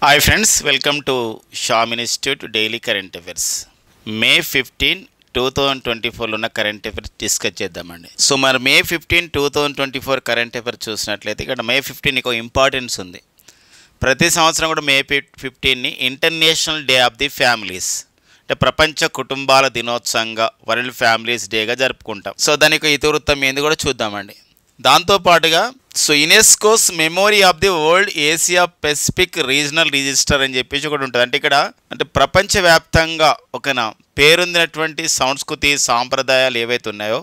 Hi friends, welcome to Sham institute daily current affairs. May 15, 2024లో ఉన్న current affairs discuss చేద్దామండి. So మరి May 15, 2024 current affair చూసినట్లయితే ఇక్కడ మే 15 ఒక ఇంపార్టెన్స్ ఉంది. ప్రతి సంవత్సరం కూడా మే 15ని international day of the families అంటే ప్రపంచ కుటుంబాల దినోత్సవంగా, వరల్డ్ ఫ్యామిలీస్ డేగా జరుపుకుంటాం. సో దానికి ఇతివృత్తం ఏంది కూడా చూద్దామండి. దాంతోపాటుగా UNESCO's memory of the world Asia Pacific regional register అని చెప్పేసి ఒకటి ఉంటుంది. అంటే ఇక్కడ ప్రపంచవ్యాప్తంగా ఒక పేరొందినటువంటి సంస్కృతి సాంప్రదాయాలు ఏవైతే ఉన్నాయో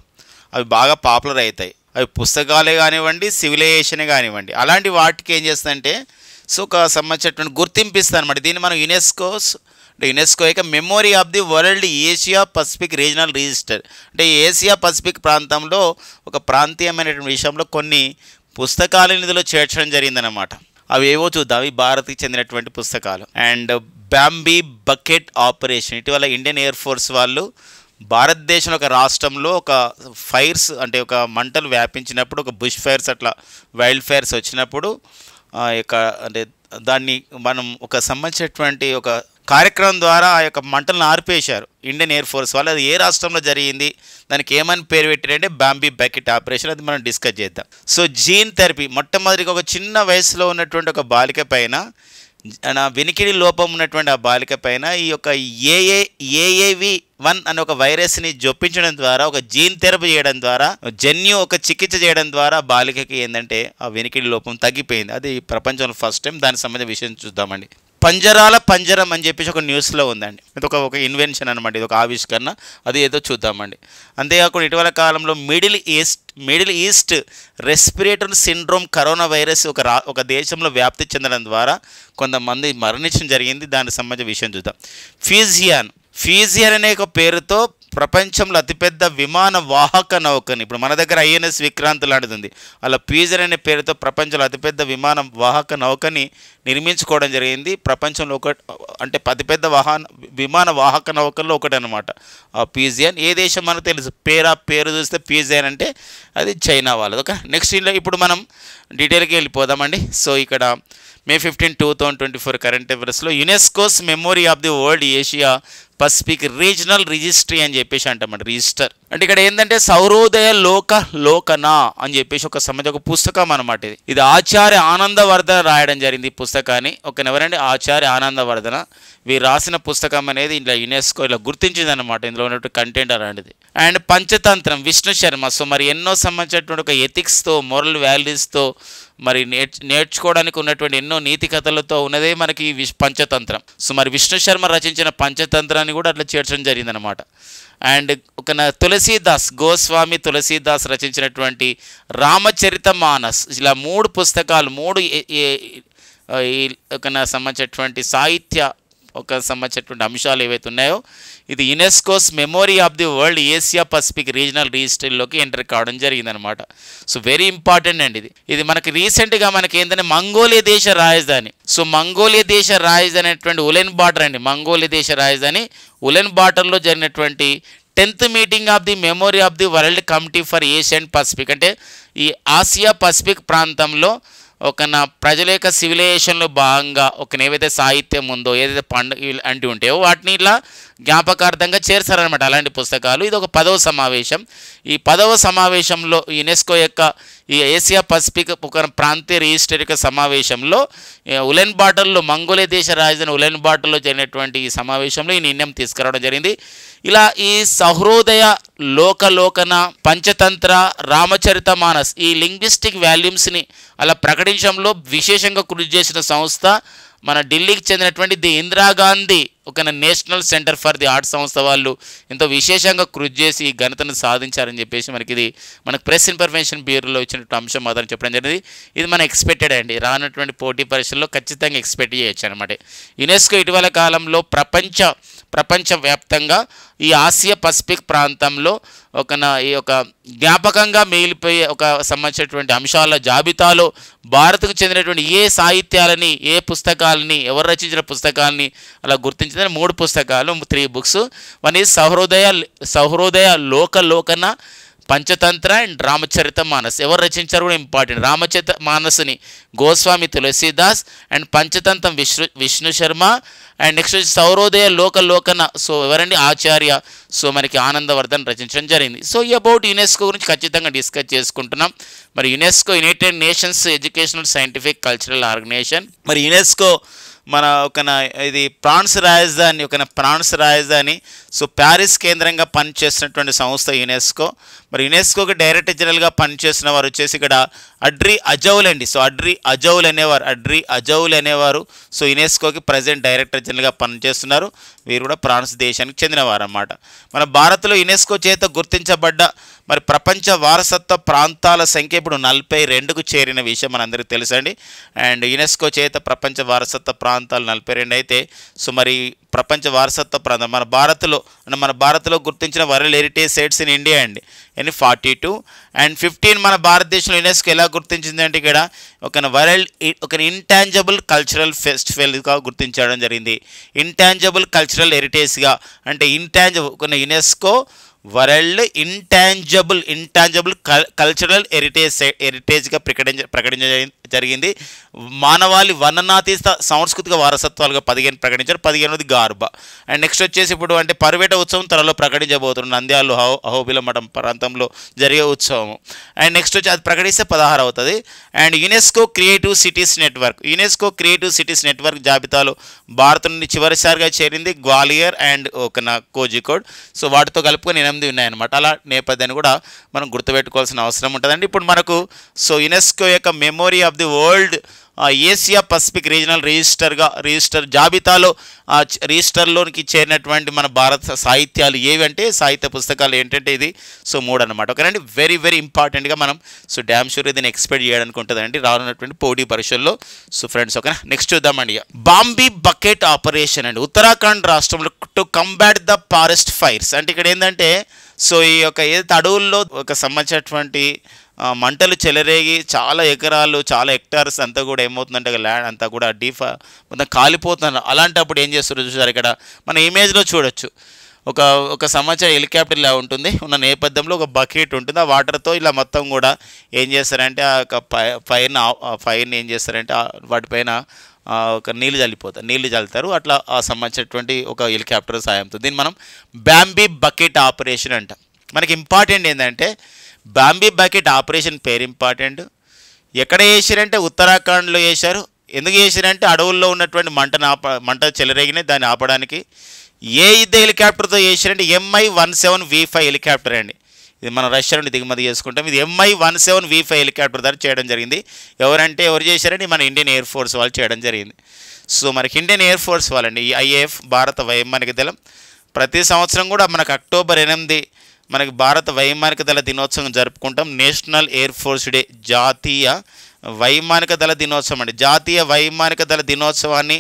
అవి బాగా పాపులర్ అవుతాయి. అవి పుస్తకాలే కానివ్వండి, సివిలైజేషనే కానివ్వండి, అలాంటి వాటికి ఏం చేస్తుందంటే ఒక సంబంధించినటువంటి గుర్తింపు ఇస్తుంది అనమాట. దీన్ని మనం యునెస్కో యొక్క memory of the world Asia Pacific regional register అంటే ఏసియా పసిఫిక్ ప్రాంతంలో ఒక ప్రాంతీయమైనటువంటి విషయంలో కొన్ని పుస్తకాలను ఇందులో చేర్చడం జరిగిందనమాట. అవి ఏవో చూద్దాం. అవి భారత్కి చెందినటువంటి పుస్తకాలు. అండ్ బాంబీ బకెట్ ఆపరేషన్, ఇటీవల ఇండియన్ ఎయిర్ ఫోర్స్ వాళ్ళు భారతదేశంలో ఒక రాష్ట్రంలో ఒక ఫైర్స్ అంటే ఒక మంటలు వ్యాపించినప్పుడు, ఒక బుష్ ఫైర్స్ అట్లా వైల్డ్ ఫైర్స్ వచ్చినప్పుడు అంటే దాన్ని మనం ఒక సంబంధించినటువంటి ఒక కార్యక్రమం ద్వారా ఆ యొక్క మంటలను ఆర్పేశారు ఇండియన్ ఎయిర్ ఫోర్స్ వాళ్ళు. అది ఏ రాష్ట్రంలో జరిగింది, దానికి ఏమని పేరు పెట్టారంటే బాంబీ బకెట్ ఆపరేషన్. అది మనం డిస్కస్ చేద్దాం. సో జీన్ థెరపీ, మొట్టమొదటిగా ఒక చిన్న వయసులో ఉన్నటువంటి ఒక బాలిక పైన, వినికిడి లోపం ఉన్నటువంటి ఆ బాలిక పైన ఈ యొక్క AAV1 అనే ఒక వైరస్ని జొప్పించడం ద్వారా, ఒక జీన్ థెరపీ చేయడం ద్వారా, ఒక చికిత్స చేయడం ద్వారా బాలికకి ఏంటంటే ఆ వినికిడి లోపం తగ్గిపోయింది. అది ప్రపంచంలో ఫస్ట్ టైం. దానికి సంబంధించిన విషయం చూద్దామండి. పంజరాల పంజరం అని చెప్పేసి ఒక న్యూస్లో ఉందండి. ఇది ఒక ఇన్వెన్షన్ అనమాట, ఇది ఒక ఆవిష్కరణ. అది ఏదో చూద్దామండి. అంతేకాకుండా ఇటీవల కాలంలో middle east respiratory syndrome corona virus ఒక దేశంలో వ్యాప్తి చెందడం ద్వారా కొంతమంది మరణించడం జరిగింది. దానికి సంబంధించిన విషయం చూద్దాం. ఫ్యూజియన్ అనే ఒక పేరుతో ప్రపంచంలో అతిపెద్ద విమాన వాహక నౌకని, ఇప్పుడు మన దగ్గర INS విక్రాంత్ లాంటిది ఉంది, అలా ఫ్యూజియన్ అనే పేరుతో ప్రపంచంలో అతిపెద్ద విమాన వాహక నౌకని నిర్మించుకోవడం జరిగింది. ప్రపంచంలో అతిపెద్ద విమాన వాహక నౌకల్లో ఒకటి అనమాట ఆ ఫ్యూజియన్. ఏ దేశం మనకు తెలుసు, పేరు చూస్తే ఫ్యూజియన్ అంటే అది చైనా వాళ్ళది. ఓకే, నెక్స్ట్ ఇప్పుడు మనం డీటెయిల్కి వెళ్ళిపోదామండి. సో ఇక్కడ మే 15, 2024 కరెంట్ అఫైర్స్లో UNESCO's memory of the world Asia Pacific regional registry అని చెప్పేసి అంటామండి. రిజిస్టర్ అంటే ఇక్కడ ఏంటంటే సౌరోదయ లోకనా అని చెప్పేసి ఒక పుస్తకం అనమాట. ఇది ఆచార్య ఆనందవర్ధన రాయడం జరిగింది ఈ పుస్తకాన్ని. ఎవరండి, ఆచార్య ఆనందవర్ధన. వీరు రాసిన పుస్తకం అనేది ఇలా యునెస్కో ఇలా గుర్తించింది అనమాట. ఇందులో ఉన్నటువంటి కంటెంట్ అలాంటిది. అండ్ పంచతంత్రం విష్ణు శర్మ. సో మరి ఎన్నో సంబంధించినటువంటి ఒక ఎథిక్స్తో, మోరల్ వాల్యూస్తో మరి నేర్చుకోవడానికి ఉన్నటువంటి ఎన్నో నీతి కథలతో ఉన్నదే మనకి పంచతంత్రం. సో మరి విష్ణు శర్మ రచించిన పంచతంత్రాన్ని కూడా అట్లా చేర్చడం జరిగిందనమాట. అండ్ గోస్వామి తులసీదాస్ రచించినటువంటి రామచరిత మానస్, ఇలా 3 పుస్తకాలు, 3 సంబంధించినటువంటి సాహిత్య సంబంధించినటువంటి అంశాలు ఏవైతే ఉన్నాయో ఇది UNESCO's memory of the world Asia Pacific regional రిజిస్టర్లోకి ఎంటర్ కావడం జరిగిందనమాట. సో వెరీ ఇంపార్టెంట్ అండి. ఇది మనకి రీసెంట్గా మనకి ఏంటంటే మంగోలియా దేశ రాజధాని. సో మంగోలియా దేశ రాజధాని అనేటువంటి ఉలెన్ బాటర్ అండి. మంగోలియా దేశ రాజధాని ఉలెన్ బాటర్లో జరిగినటువంటి 10th meeting of the memory of the world committee for Asia and Pacific అంటే ఈ ఆసియా పసిఫిక్ ప్రాంతంలో ప్రజల యొక్క సివిలైజేషన్లో భాగంగా ఏవైతే సాహిత్యం ఉందో, ఏదైతే పండుగ అంటూ ఉంటాయో వాటిని ఇలా జ్ఞాపకార్థంగా చేర్చారనమాట అలాంటి పుస్తకాలు. ఇది ఒక 10వ సమావేశం. ఈ 10వ సమావేశంలో యునెస్కో యొక్క ఈ ఏసియా పసిఫిక్ ఒక ప్రాంతీయ రిజిస్టర్ యొక్క సమావేశంలో ఉలెన్ బాటర్లో, మంగోలియా దేశ రాజధాని ఉలెన్ బాటర్లో జరిగినటువంటి ఈ సమావేశంలో ఈ నిర్ణయం తీసుకురావడం జరిగింది. ఇలా ఈ సహృదయ లోకన పంచతంత్ర రామచరిత మానస్ ఈ లింగ్విస్టిక్ వాల్యూమ్స్ని అలా ప్రకటించడంలో విశేషంగా కృషి చేసిన సంస్థ మన ఢిల్లీకి చెందినటువంటి the Indira Gandhi national centre for the arts సంస్థ వాళ్ళు ఎంతో విశేషంగా కృషి చేసి ఈ ఘనతను సాధించారని చెప్పేసి మనకు ప్రెస్ ఇన్ఫర్మేషన్ బ్యూరోలో ఇచ్చినటువంటి అంశం మాత్రం చెప్పడం జరిగింది. ఇది మన ఎక్స్పెక్టెడ్ అండి. రానటువంటి పోటీ పరీక్షల్లో ఖచ్చితంగా ఎక్స్పెక్ట్ చేయొచ్చు అనమాట. యునెస్కో ఇటీవల కాలంలో ప్రపంచవ్యాప్తంగా ఈ ఆసియా పసిఫిక్ ప్రాంతంలో ఈ జ్ఞాపకంగా మిగిలిపోయే సంబంధించినటువంటి అంశాల జాబితాలో భారత్కు చెందినటువంటి ఏ సాహిత్యాలని, ఏ పుస్తకాలని, ఎవరు రచించిన పుస్తకాలని అలా గుర్తించిన 3 పుస్తకాలు, 3 books. One is Sahridaya Lokana Panchatantra and Ramcharit Manas. ఎవరు రచించారు కూడా ఇంపార్టెంట్. రామచరిత మానస్ని Goswami Tulsidas and Panchatantra Vishnu Sharma and next వచ్చి సౌరోదయ లోకన సో ఎవరండి ఆచార్య సో మనకి ఆనందవర్ధన్ రచించడం జరిగింది. సో ఈ అబౌట్ యునెస్కో గురించి ఖచ్చితంగా డిస్కస్ చేసుకుంటున్నాం. మరి UNESCO United Nations Educational Scientific Cultural Organization. మరి యునెస్కో మన ఇది ఫ్రాన్స్ రాజధాని సో ప్యారిస్ కేంద్రంగా పనిచేస్తున్నటువంటి సంస్థ యునెస్కో. మరి యునెస్కోకి డైరెక్టర్ జనరల్గా పనిచేసిన వారు వచ్చేసి ఇక్కడ అడ్రీ అజౌల్ అండి. సో అడ్రీ అజౌల్ అనేవారు సో యునెస్కోకి ప్రజెంట్ డైరెక్టర్ జనరల్గా పనిచేస్తున్నారు. వీరు కూడా ఫ్రాన్స్ దేశానికి చెందినవారు అన్నమాట. మన భారత్లో యునెస్కో చేత గుర్తించబడ్డ మరి ప్రపంచ వారసత్వ ప్రాంతాల సంఖ్య ఇప్పుడు 42కు చేరిన విషయం మనందరికీ తెలుసండి. అండ్ యునెస్కో చేత ప్రపంచ వారసత్వ ప్రాంతాలు 42 అయితే సో మరి ప్రపంచ వారసత్వ ప్రాంతం మన భారత్లో గుర్తించిన world heritage sites in India అండి ఎన్ని 42 అండ్ 15 మన భారతదేశంలో యునెస్కో ఎలా గుర్తించింది అంటే ఇక్కడ ఒక ఇంటాంజబుల్ కల్చరల్ ఫెస్టివల్గా గుర్తించడం జరిగింది. ఇంటాంజబుల్ కల్చరల్ హెరిటేజ్గా అంటే యునెస్కో వరల్డ్ ఇంటాంజబుల్ కల్చరల్ హెరిటేజ్గా ప్రకటించ జరిగింది. మానవాళి వర్ణనాతీత సాంస్కృతిక వారసత్వాలుగా 15 ప్రకటించారు. 15వది గార్బా. అండ్ నెక్స్ట్ వచ్చేసి ఇప్పుడు అంటే పరువేట ఉత్సవం త్వరలో ప్రకటించబోతున్నారు. నంద్యాలలో అహోబిల మఠం ప్రాంతంలో జరిగే ఉత్సవం. అండ్ నెక్స్ట్ వచ్చి అది ప్రకటిస్తే 16 అవుతుంది. And UNESCO creative cities network జాబితాలో భారత్ నుండి చివరిసారిగా చేరింది గ్వాలియర్ అండ్ కోజికోడ్. సో వాటితో కలుపుకొని 8 ఉన్నాయన్నమాట. అలా నేపథ్యాన్ని కూడా మనం గుర్తుపెట్టుకోవాల్సిన అవసరం ఉంటుందండి. ఇప్పుడు మనకు సో యునెస్కో యొక్క memory of the world Asia Pacific regional register జాబితాలో రిజిస్టర్లోనికి చేరినటువంటి మన భారత సాహిత్యాలు ఏవి అంటే సాహిత్య పుస్తకాలు ఏంటంటే ఇది సో 3 అనమాట. ఓకేనండి. వెరీ వెరీ ఇంపార్టెంట్గా మనం సో డ్యామ్ షూర్ దీన్ని ఎక్స్పెక్ట్ చేయడానికి ఉంటుందండి రానున్నటువంటి పోటీ పరీక్షల్లో. సో ఫ్రెండ్స్ ఓకేనా. నెక్స్ట్ చూద్దామండి. బాంబీ బకెట్ ఆపరేషన్ అండి ఉత్తరాఖండ్ రాష్ట్రంలో to combat the forest fires. అంటే ఇక్కడ ఏంటంటే సో ఈ యొక్క ఏదైతే అడవుల్లో ఒక సంబంధించినటువంటి మంటలు చెలరేగి చాలా ఎకరాలు చాలా హెక్టార్స్ అంతా కూడా ఏమవుతుందంటే ల్యాండ్ అంతా కూడా మొత్తం కాలిపోతున్నారు. అలాంటప్పుడు ఏం చేస్తారు చూసారు ఇక్కడ మన ఇమేజ్లో చూడొచ్చు. ఒక సంవత్సరం హెలికాప్టర్ ఇలా ఉంటుంది. ఉన్న నేపథ్యంలో ఒక బకెట్ ఉంటుంది. ఆ వాటర్తో ఇలా మొత్తం కూడా ఏం చేస్తారంటే ఆ యొక్క ఫైర్ని ఏం చేస్తారంటే వాటిపైన ఒక నీళ్లు చల్లుతారు. అట్లా ఆ సంబంధించినటువంటి ఒక హెలికాప్టర్ సాయంతో దీన్ని మనం బాంబీ బకెట్ ఆపరేషన్ అంటాం. మనకి ఇంపార్టెంట్ ఏంటంటే బాంబీ బకెట్ ఆపరేషన్ పేరు ఇంపార్టెంట్. ఎక్కడ చేశారంటే ఉత్తరాఖండ్లో చేశారు. ఎందుకు చేశారంటే అడవుల్లో ఉన్నటువంటి మంట చెలరేగినాయి దాన్ని ఆపడానికి. ఏ యుద్ధ హెలికాప్టర్తో చేశారంటే MI-17V5 హెలికాప్టర్ అండి. ఇది మన రష్యా నుండి దిగుమతి చేసుకుంటాం. ఇది MI-17V5 హెలికాప్టర్ ద్వారా చేయడం జరిగింది. ఎవరు చేశారంటే మన ఇండియన్ ఎయిర్ ఫోర్స్ వాళ్ళు చేయడం జరిగింది. సో మనకి ఇండియన్ ఎయిర్ ఫోర్స్ వాళ్ళండి ఈ IAF భారత వైమానిక దళం ప్రతి సంవత్సరం కూడా మనకు అక్టోబర్ 8 మనకి భారత వైమానిక దళ దినోత్సవం జరుపుకుంటాం. నేషనల్ ఎయిర్ ఫోర్స్ డే జాతీయ వైమానిక దళ దినోత్సవం అండి. జాతీయ వైమానిక దళ దినోత్సవాన్ని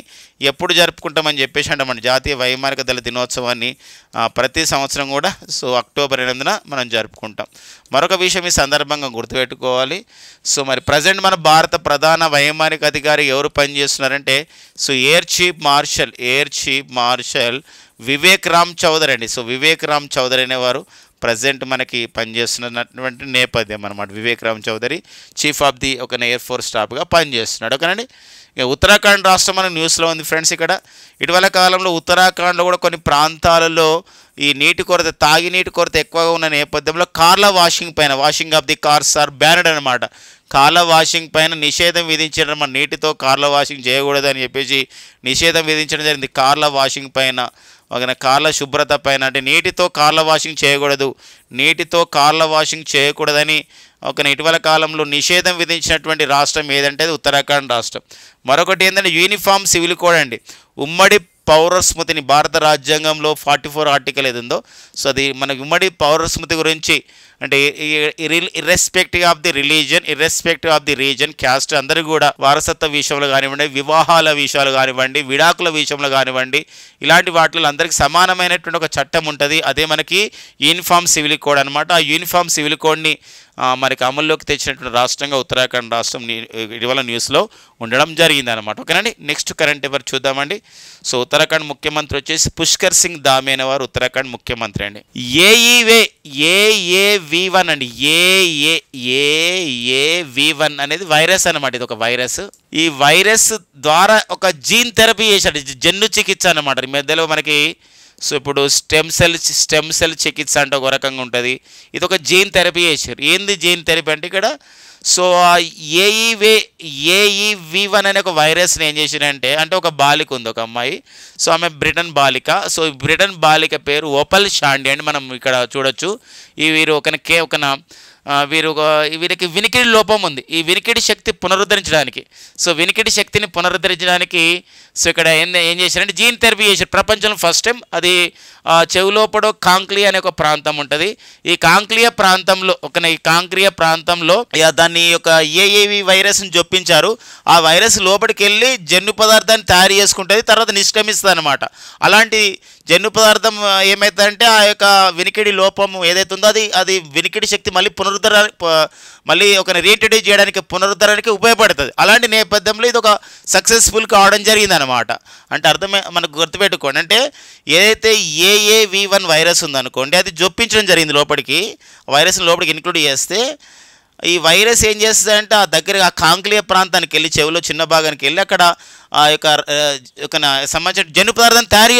ఎప్పుడు జరుపుకుంటామని చెప్పేసి అంటామండి. జాతీయ వైమానిక దళ దినోత్సవాన్ని ప్రతి సంవత్సరం కూడా సో అక్టోబర్ 8న మనం జరుపుకుంటాం. మరొక విషయం ఈ సందర్భంగా గుర్తుపెట్టుకోవాలి. సో మరి ప్రజెంట్ మన భారత ప్రధాన వైమానిక అధికారి ఎవరు పనిచేస్తున్నారంటే so air chief marshal Vivek Ram Chaudhary అండి. సో వివేక్ రామ్ చౌదరి అనేవారు ప్రజెంట్ మనకి పనిచేస్తున్నటువంటి నేపథ్యం అనమాట. Vivek Ram Chaudhary chief of the ఒక ఎయిర్ ఫోర్స్ స్టాఫ్గా పనిచేస్తున్నాడు. ఓకేనండి. ఇక ఉత్తరాఖండ్ రాష్ట్రం మన న్యూస్లో ఉంది ఫ్రెండ్స్. ఇక్కడ ఇటీవల కాలంలో ఉత్తరాఖండ్లో కూడా కొన్ని ప్రాంతాలలో ఈ తాగినీటి కొరత ఎక్కువగా ఉన్న నేపథ్యంలో కార్ల washing of the cars are banned అనమాట. కార్ల వాషింగ్ పైన నిషేధం విధించడం, మన నీటితో కార్ల వాషింగ్ చేయకూడదని చెప్పేసి నిషేధం విధించడం జరిగింది. కార్ల వాషింగ్ పైన కార్ల శుభ్రత పైన అంటే నీటితో కార్ల వాషింగ్ చేయకూడదని ఇటీవల కాలంలో నిషేధం విధించినటువంటి రాష్ట్రం ఏదంటే అది ఉత్తరాఖండ్ రాష్ట్రం. మరొకటి ఏంటంటే యూనిఫామ్ సివిల్ కోడ్ అండి. ఉమ్మడి పౌర స్మృతిని భారత రాజ్యాంగంలో 44 ఆర్టికల్ ఏది ఉందో సో అది మనకి ఉమ్మడి పౌర స్మృతి గురించి అంటే irrespective of the reason caste అందరూ కూడా వారసత్వ విషయంలో కానివ్వండి, వివాహాల విషయాలు కానివ్వండి, విడాకుల విషయంలో కానివ్వండి, ఇలాంటి వాటిలో అందరికీ సమానమైనటువంటి ఒక చట్టం ఉంటుంది. అదే మనకి యూనిఫామ్ సివిల్ కోడ్ అనమాట. ఆ యూనిఫామ్ సివిల్ కోడ్ని మనకి అమల్లోకి తెచ్చినటువంటి రాష్ట్రంగా ఉత్తరాఖండ్ రాష్ట్రం ఇటీవల న్యూస్లో ఉండడం జరిగింది అనమాట. ఓకేనండి. నెక్స్ట్ కరెంట్ ఎవరు చూద్దామండి. సో ఉత్తరాఖండ్ ముఖ్యమంత్రి వచ్చేసి పుష్కర్ సింగ్ ధామీ అనేవారు ఉత్తరాఖండ్ ముఖ్యమంత్రి అండి. ఏఈవే ఏఏవి1 అండి. ఏఏవి1 అనేది వైరస్ అనమాట. ఇది ఒక వైరస్. ఈ వైరస్ ద్వారా ఒక జీన్ థెరపీ చేశాడు, జన్యు చికిత్స అనమాట. ఈ మధ్యలో మనకి సో ఇప్పుడు స్టెమ్ సెల్ చికిత్స అంటే ఒక రకంగా ఉంటుంది. ఇది ఒక జీన్ థెరపీ చేశారు. ఏంది జీన్ థెరపీ అంటే ఇక్కడ సో ఏఈవి1 అనే ఒక వైరస్ని ఏం చేసినంటే, అంటే ఒక బాలిక ఉంది, ఒక అమ్మాయి. సో ఆమె బ్రిటన్ బాలిక. సో ఈ బ్రిటన్ బాలిక పేరు ఓపల్ షాండి అండి. మనం ఇక్కడ చూడొచ్చు. ఈ వీరు వీరికి వినికిడి లోపం ఉంది. ఈ వినికిడి శక్తి పునరుద్ధరించడానికి, సో వినికిడి శక్తిని పునరుద్ధరించడానికి సో ఇక్కడ ఏం చేశారంటే జీన్ థెరపీ చేశారు. ప్రపంచంలో ఫస్ట్ టైం. అది చెవులోపడో కాంక్లియా అనే ఒక ప్రాంతం ఉంటుంది. ఈ కాంక్లియా ప్రాంతంలో దాన్ని యొక్క ఏఏవి వైరస్ని జొప్పించారు. ఆ వైరస్ లోపలికి వెళ్ళి జన్యు పదార్థాన్ని తయారు చేసుకుంటుంది, తర్వాత నిష్క్రమిస్తుంది అనమాట. అలాంటి జన్యు పదార్థం ఏమవుతుందంటే ఆ యొక్క వినికిడి లోపం ఏదైతే ఉందో అది వినికిడి శక్తి మళ్ళీ ఒక రీఇంట్రడ్యూస్ చేయడానికి, పునరుద్ధరణకి ఉపయోగపడుతుంది. అలాంటి నేపథ్యంలో ఇది ఒక సక్సెస్ఫుల్ కావడం జరిగిందనమాట. అంటే మనకు గుర్తుపెట్టుకోండి, అంటే ఏదైతే ఏఏవి1 వైరస్ ఉందనుకోండి, అది జొప్పించడం జరిగింది లోపలికి. వైరస్ని లోపలికి ఇంక్లూడ్ చేస్తే ఈ వైరస్ ఏం చేస్తుందంటే ఆ కాంక్లియా ప్రాంతానికి వెళ్ళి, చెవిలో చిన్న భాగానికి వెళ్ళి అక్కడ ఆ యొక్క సంబంధించిన జన్యు పదార్థాన్ని తయారు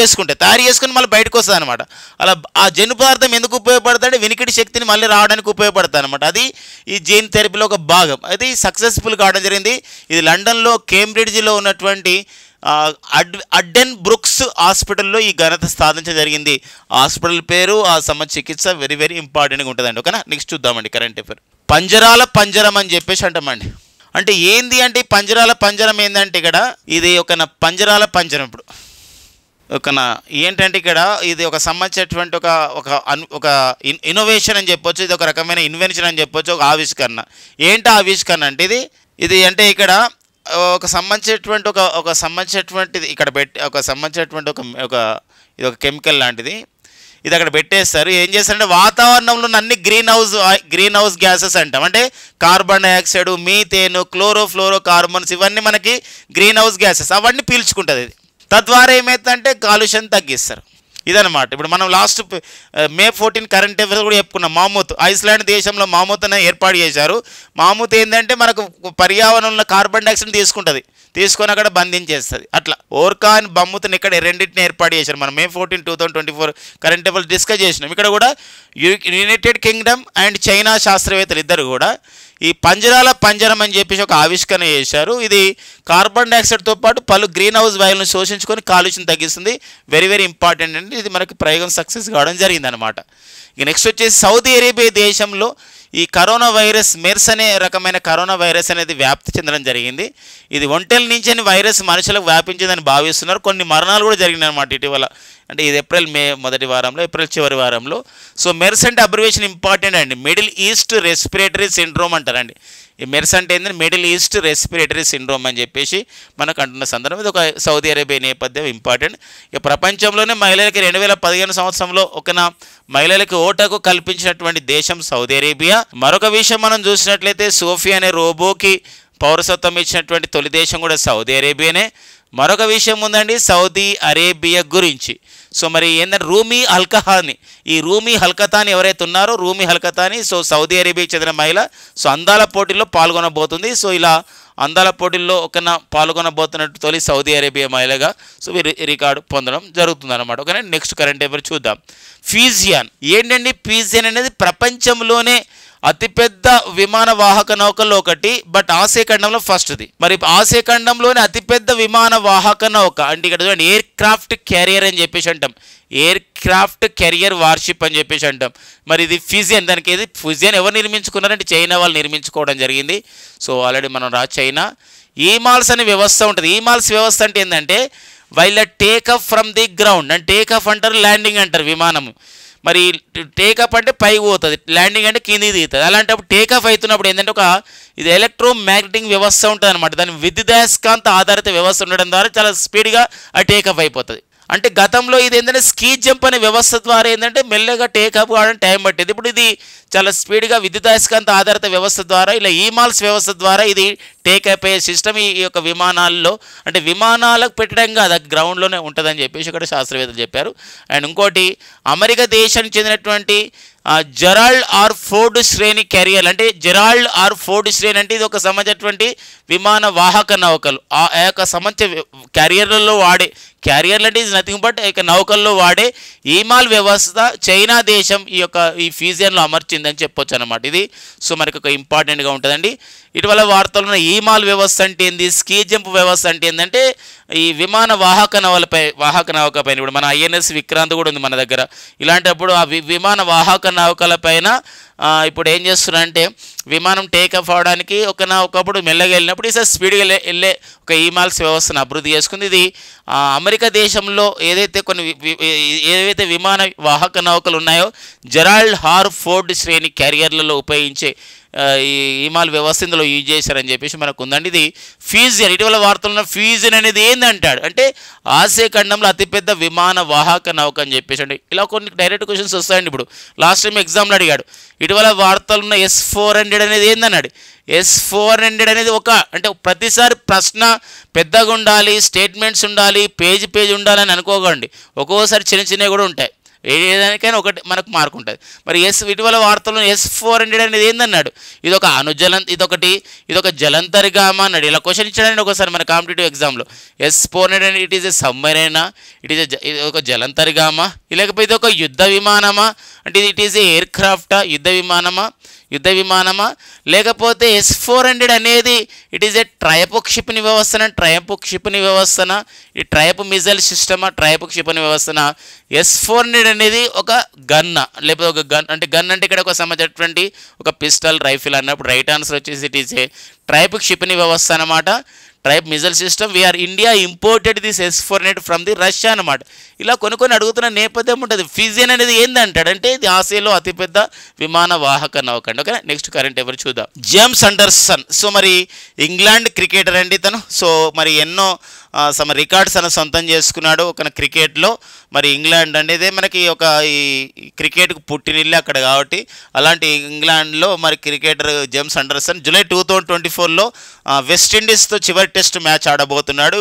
చేసుకుని మళ్ళీ బయటకు వస్తుంది అనమాట. అలా ఆ జన్యు పదార్థం ఎందుకు ఉపయోగపడుతుంది? వినికిడి శక్తిని మళ్ళీ రావడానికి ఉపయోగపడుతుంది అనమాట. అది ఈ జీన్ థెరపీలో ఒక భాగం. అది సక్సెస్ఫుల్ కావడం జరిగింది. ఇది లండన్లో కేంబ్రిడ్జ్లో ఉన్నటువంటి అడ్డెన్ బ్రూక్స్ హాస్పిటల్లో ఈ ఘనత సాధించడం జరిగింది. హాస్పిటల్ పేరు, ఆ సంబంధించిన చికిత్స వెరీ వెరీ ఇంపార్టెంట్గా ఉంటుందండి. ఓకేనా, నెక్స్ట్ చూద్దామండి కరెంట్ అఫైర్. పంజరాల పంజరం అని చెప్పేసి అంటామండి. అంటే ఏంది అంటే పంజరాల పంజరం ఏంటంటే ఇక్కడ ఇది పంజరాల పంజరం. ఇప్పుడు ఏంటంటే ఇక్కడ ఇది ఒక సంబంధించినటువంటి ఒక ఇన్నోవేషన్ అని చెప్పొచ్చు. ఇది ఒక రకమైన ఇన్వెన్షన్ అని చెప్పొచ్చు, ఒక ఆవిష్కరణ. ఏంటి ఆవిష్కరణ అంటే ఇది అంటే ఇక్కడ సంబంధించినటువంటిది ఇక్కడ పెట్టి సంబంధించినటువంటి ఇది ఒక కెమికల్ లాంటిది. ఇది అక్కడ పెట్టేస్తారు. ఏం చేస్తారంటే వాతావరణంలో అన్ని గ్రీన్ హౌస్ గ్యాసెస్ అంటాం. అంటే carbon dioxide, methane, chlorofluoro carbons, ఇవన్నీ మనకి గ్రీన్ హౌస్ గ్యాసెస్. అవన్నీ పీల్చుకుంటుంది ఇది. తద్వారా ఏమవుతుందంటే కాలుష్యం తగ్గిస్తారు. ఇదనమాట. ఇప్పుడు మనం లాస్ట్ May 14 కరెంట్ అఫైర్స్ కూడా చెప్పుకున్నాం. మామూత్, ఐస్లాండ్ దేశంలో మామూత్ అనే ఏర్పాటు చేశారు. మామూత్ ఏంటంటే మనకు పర్యావరణంలో కార్బన్ డైఆక్సైడ్ తీసుకొని అక్కడ బంధించేస్తుంది. అట్లా ఓర్కా అని బమ్ముతుని ఇక్కడ రెండింటిని ఏర్పాటు చేశారు. మనం May 14, 2024 కరెంట్ అఫైర్స్ డిస్కస్ చేసినాం. ఇక్కడ కూడా యునైటెడ్ కింగ్డమ్ అండ్ చైనా శాస్త్రవేత్తలు ఇద్దరు కూడా ఈ పంజరాల పంజరం అని చెప్పేసి ఒక ఆవిష్కరణ చేశారు. ఇది కార్బన్ డైఆక్సైడ్తో పాటు పలు గ్రీన్ హౌస్ వాయువులను శోషించుకొని కాలుష్యం తగ్గిస్తుంది. వెరీ వెరీ ఇంపార్టెంట్ అండి. ఇది మనకి ప్రయోగం సక్సెస్ కావడం జరిగిందనమాట. ఇక నెక్స్ట్ వచ్చేసి సౌదీ అరేబియా దేశంలో ఈ కరోనా వైరస్ మెర్స్ అనే రకమైన కరోనా వైరస్ అనేది వ్యాప్తి చెందడం జరిగింది. ఇది ఒంటెల నుంచి వైరస్ మనుషులకు వ్యాపించిందని భావిస్తున్నారు. కొన్ని మరణాలు కూడా జరిగినాయి అన్నమాట ఇటీవల. అంటే ఇది May మొదటి వారంలో, ఏప్రిల్ చివరి వారంలో. సో మెర్స్ అంటే అబ్రివేషన్ ఇంపార్టెంట్ అండి. మిడిల్ ఈస్ట్ రెస్పిరేటరీ సిండ్రోమ్ అంటారండి. ఈ మెర్స్ అంటే ఏంటంటే మిడిల్ ఈస్ట్ రెస్పిరేటరీ సిండ్రోమ్ అని చెప్పేసి మనకు అంటున్న సందర్భం. ఇది ఒక సౌదీ అరేబియా నేపథ్యం ఇంపార్టెంట్. ఇక ప్రపంచంలోనే మహిళలకి 2015 సంవత్సరంలో మహిళలకి ఓటకు కల్పించినటువంటి దేశం సౌదీ అరేబియా. మరొక విషయం మనం చూసినట్లయితే సోఫియా అనే రోబోకి పౌరసత్వం ఇచ్చినటువంటి తొలి దేశం కూడా సౌదీ అరేబియానే. మరొక విషయం ఉందండి సౌదీ అరేబియా గురించి. సో మరి ఏంటంటే ఈ రూమీ హల్కతాని ఎవరైతే ఉన్నారో రూమీ హల్కతాని సో సౌదీ అరేబియాకి చెందిన మహిళ. సో అందాల పోటీల్లో పాల్గొనబోతుంది. సో ఇలా అందాల పోటీల్లో పాల్గొనబోతున్నట్టు తొలి సౌదీ అరేబియా మహిళగా సో రికార్డు పొందడం జరుగుతుంది అనమాట. ఓకేనా, నెక్స్ట్ కరెంట్ అఫైర్ చూద్దాం. ఫిజియాన్ ఏంటండి? ఫిజియాన్ అనేది ప్రపంచంలోనే అతిపెద్ద విమాన వాహక నౌకల్లో ఒకటి. బట్ ఆసియా ఖండంలో ఫస్ట్ది. మరి ఆసియా ఖండంలోనే అతిపెద్ద విమాన వాహక నౌక అంటే ఇక్కడ చూడండి ఎయిర్ క్రాఫ్ట్ క్యారియర్ అని చెప్పేసి అంటాం. ఎయిర్ క్రాఫ్ట్ కెరియర్ వార్షిప్ అని చెప్పేసి అంటాం. మరి ఇది ఫిజియన్. దానికి ఫిజియన్ ఎవరు నిర్మించుకున్నారంటే చైనా వాళ్ళు నిర్మించుకోవడం జరిగింది. సో ఆల్రెడీ మనం చైనా ఈమాల్స్ అనే వ్యవస్థ ఉంటుంది. ఈమాల్స్ వ్యవస్థ అంటే ఏంటంటే while take up from the ground. అంటే టేకప్ అంటారు, ల్యాండింగ్ అంటారు విమానము. మరి టేకప్ అంటే పైకి పోతుంది, ల్యాండింగ్ అంటే కిందికి దిగుతుంది. అలాంటప్పుడు టేకప్ అవుతున్నప్పుడు ఏంటంటే ఇది ఎలక్ట్రోమాగ్నెటిక్ వ్యవస్థ ఉంటుంది అనమాట. దాని విద్యుదయస్కాంత ఆధారిత వ్యవస్థ ఉండడం ద్వారా చాలా స్పీడ్గా ఆ టేకప్ అయిపోతుంది. అంటే గతంలో ఇది ఏంటంటే స్కీ జంప్ అనే వ్యవస్థ ద్వారా ఏంటంటే మెల్లగా టేకప్ కావడానికి టైం పట్టేది. ఇప్పుడు ఇది చాలా స్పీడ్గా విద్యుదయస్కాంత ఆధారిత వ్యవస్థ ద్వారా ఇలా ఈమాల్స్ వ్యవస్థ ద్వారా ఇది టేక్ అయిపోయే సిస్టమ్ ఈ యొక్క విమానాల్లో, అంటే విమానాలకు పెట్టడం కాదు, అది గ్రౌండ్లోనే ఉంటుందని చెప్పేసి ఇక్కడ శాస్త్రవేత్తలు చెప్పారు. అండ్ ఇంకోటి, అమెరికా దేశానికి చెందినటువంటి జెరాల్డ్ ఆర్ ఫోర్డ్ శ్రేణి క్యారియర్, అంటే జెరాల్డ్ ఆర్ ఫోర్డ్ శ్రేణి అంటే ఇది ఒక సంబంధించినటువంటి విమాన వాహక నౌకలు. ఆ యొక్క సంబంధించిన క్యారియర్లలో వాడే, క్యారియర్లు అంటే ఇది నథింగ్ బట్ ఇక నౌకల్లో వాడే ఈమాల్ వ్యవస్థ చైనా దేశం ఈ ఫ్యూజియన్లో అమర్చిందని చెప్పొచ్చు అనమాట. ఇది సో మనకి ఒక ఇంపార్టెంట్గా ఉంటుందండి. ఇటీవల వార్తల్లో ఈమాల్ వ్యవస్థ అంటే ఏంది, స్కీ జంప్ వ్యవస్థ అంటే ఏంటంటే ఈ విమాన వాహక నౌక పైన ఇప్పుడు మన ఐఎన్ఎస్ విక్రాంత్ కూడా ఉంది మన దగ్గర. ఇలాంటప్పుడు ఆ విమాన వాహక నౌకల పైన ఇప్పుడు ఏం చేస్తున్నారంటే విమానం టేకఫ్ అవడానికి ఒకప్పుడు మెల్లగా వెళ్ళినప్పుడు ఈసారి స్పీడ్గా వెళ్ళే ఒక ఈమాల్స్ వ్యవస్థను అభివృద్ధి చేసుకుంది. ఇది అమెరికా దేశంలో ఏవైతే విమాన వాహక నౌకలు ఉన్నాయో జెరాల్డ్ ఆర్ ఫోర్డ్ శ్రేణి క్యారియర్లలో ఉపయోగించే ఈ ఈమాల్ వ్యవస్థ ఇందులో యూజ్ చేశారని చెప్పేసి మనకు ఉందండి. ఇది ఫ్యూజియన్, ఇటీవల వార్తల్లో ఫ్యూజియన్ అనేది ఏందంటాడు అంటే ఆసియా ఖండంలో అతిపెద్ద విమాన వాహక నౌక అని చెప్పేసి. అంటే ఇలా కొన్ని డైరెక్ట్ క్వశ్చన్స్ వస్తాయండి. ఇప్పుడు లాస్ట్ టైం ఎగ్జామ్లో అడిగాడు, ఇటీవల వార్తలు ఉన్న S-400 అనేది ఏందన్నాడు. S-400 అనేది అంటే ప్రతిసారి ప్రశ్న పెద్దగా ఉండాలి, స్టేట్మెంట్స్ ఉండాలి, పేజ్ ఉండాలని అనుకోకండి. ఒక్కోసారి చిన్నవి కూడా ఉంటాయి. ఏదానికైనా ఒకటి మనకు మార్క్ ఉంటుంది. మరి ఇటీవల వార్తల్లో S-400 అనేది ఏందన్నాడు. ఇదొక జలంతరిగామ అన్నాడు. ఇలా క్వశ్చన్ ఇచ్చాడని ఒకసారి మన కాంపిటేటివ్ ఎగ్జామ్లో. S-400 అనేది ఇట్ ఈజ్ ఎ సబ్మరైనా, ఇది ఒక జలంతరిగామ, లేకపోతే ఇది ఒక యుద్ధ విమానమా, అంటే ఇట్ ఈజ్ ఏ ఎయిర్ క్రాఫ్టా, యుద్ధ విమానమా, లేకపోతే S-400 అనేది ఇట్ ఈజ్ ఏ ట్రయపు క్షిపణి వ్యవస్థన, ఈ ట్రయపు మిజైల్ సిస్టమా, ట్రయపు క్షిపణి వ్యవస్థన. S-400 అనేది ఒక గన్నా, లేకపోతే ఒక గన్ అంటే ఇక్కడ ఒక సంబంధించినటువంటి ఒక పిస్టల్ రైఫిల్ అన్నప్పుడు రైట్ ఆన్సర్ వచ్చేసి ఇట్ ఈజ్ ఏ ట్రయపు క్షిపణి వ్యవస్థ అనమాట. ట్రైప్ missile system we're India imported this S-400 from the Russia అనమాట. ఇలా కొన్ని అడుగుతున్న నేపథ్యం ఉంటుంది. ఫ్యూజియన్ అనేది ఏందంటాడంటే ఇది ఆసియాలో అతిపెద్ద విమాన వాహక నౌక అండి. ఓకే, నెక్స్ట్ కరెంట్ ఎవరు చూద్దాం. జేమ్స్ అండర్సన్, సో మరి ఇంగ్లాండ్ క్రికెటర్ అండి తను. సో మరి ఎన్నో రికార్డ్స్ అని సొంతం చేసుకున్నాడు ఒక క్రికెట్లో. మరి ఇంగ్లాండ్ అనేది మనకి ఈ క్రికెట్కు పుట్టినిల్లు అక్కడ కాబట్టి అలాంటి ఇంగ్లాండ్లో మరి క్రికెటర్ జేమ్స్ అండర్సన్ జూలై 2024లో వెస్టిండీస్తో చివరి టెస్ట్ మ్యాచ్ ఆడబోతున్నాడు.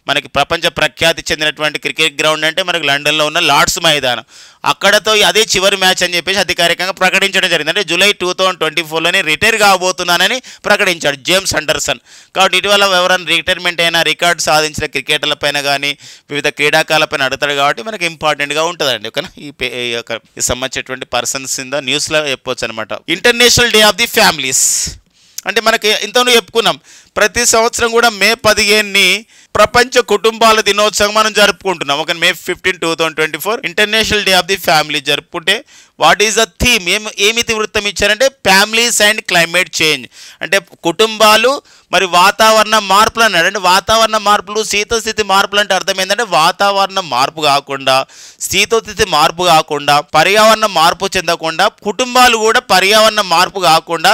మనకి ప్రపంచ ప్రఖ్యాతి చెందినటువంటి క్రికెట్ గ్రౌండ్ అంటే మనకి లండన్లో ఉన్న లార్డ్స్ మైదానం. అక్కడతో అదే చివరి మ్యాచ్ అని చెప్పేసి అధికారికంగా ప్రకటించడం జరిగింది. అంటే జూలై 2024లోనే రిటైర్ కాబోతున్నానని ప్రకటించాడు జేమ్స్ అండర్సన్. కాబట్టి ఇటీవల ఎవరైనా రిటైర్మెంట్ అయినా రికార్డు సాధించిన క్రికెటర్ల పైన కానీ వివిధ క్రీడాకారులపైన అడుగుతాడు కాబట్టి మనకి ఇంపార్టెంట్గా ఉంటుందండి. ఓకేనా, ఈ సంబంధించినటువంటి పర్సన్స్ కింద న్యూస్లో చెప్పొచ్చు అనమాట. International day of the families అంటే మనకి ఇంతలో చెప్పుకున్నాం, ప్రతి సంవత్సరం కూడా మే 15ని ప్రపంచ కుటుంబాల దినోత్సవం మనం జరుపుకుంటున్నాం. ఒక May 15, 2024 international day of the family జరుపుకుంటే వాట్ ఈజ్ ద థీమ్, ఏమి ఇతివృత్తం ఇచ్చారంటే ఫ్యామిలీస్ అండ్ క్లైమేట్ చేంజ్, అంటే కుటుంబాలు మరి వాతావరణ మార్పులు అన్నాడు. అంటే వాతావరణ మార్పులు, శీతస్థితి మార్పులు అంటే అర్థం ఏంటంటే వాతావరణ మార్పు కాకుండా, శీతస్థితి మార్పు కాకుండా, పర్యావరణ మార్పు చెందకుండా, కుటుంబాలు కూడా పర్యావరణ మార్పు కాకుండా